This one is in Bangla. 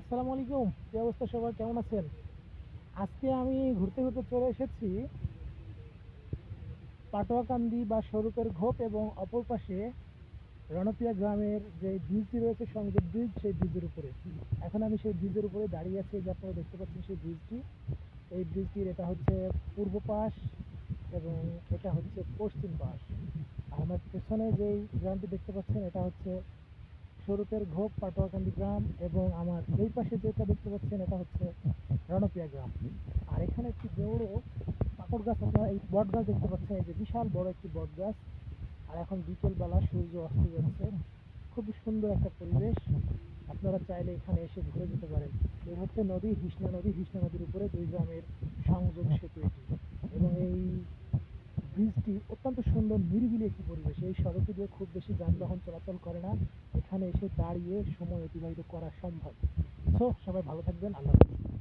আসসালামু আলাইকুম। কি অবস্থা সবার, কেমন আছেন? আজকে আমি ঘুরতে ঘুরতে চলে এসেছি পাটুয়াকান্দি বা স্বরূপের ঘোপ এবং অপর পাশে রণপিয়া গ্রামের যে ব্রিজটি রয়েছে, সংযোগ ব্রিজ, সেই ব্রিজের উপরে। এখন আমি সেই ব্রিজের উপরে দাঁড়িয়ে আছি, যে আপনারা দেখতে পাচ্ছেন সেই ব্রিজটি। এই ব্রিজটির এটা হচ্ছে পূর্ব পাশ এবং এটা হচ্ছে পশ্চিম পাশ। আর আমার পেছনে যেই গ্রামটি দেখতে পাচ্ছেন এটা হচ্ছে স্বরূপের ঘোপ পাটুয়াকান্দি গ্রাম, এবং আমার এই পাশে যেটা দেখতে পাচ্ছেন এটা হচ্ছে রণপিয়া গ্রাম। আর এখানে একটি বড় পাকড় গাছ, আপনারা এই বট গাছ দেখতে পাচ্ছেন, এই যে বিশাল বড় একটি বট গাছ। আর এখন বিকেল বেলা, সূর্য অস্ত যাচ্ছে, খুবই সুন্দর একটা পরিবেশ। আপনারা চাইলে এখানে এসে ঘুরে যেতে পারেন। এই হচ্ছে নদী, হিসনা নদী। হিসনা নদীর উপরে দুই গ্রামের সংযোগ সেতু এটি। এবং এই ব্রিজটি অত্যন্ত সুন্দর, নিরিবিলি একটি পরিবেশ। এই সড়কে দিয়ে খুব বেশি যানবাহন চলাচল করে না। এখানে এসে দাঁড়িয়ে সময় অতিবাহিত করা সম্ভব। সো সবাই ভালো থাকবেন, আল্লাহ হাফেজ।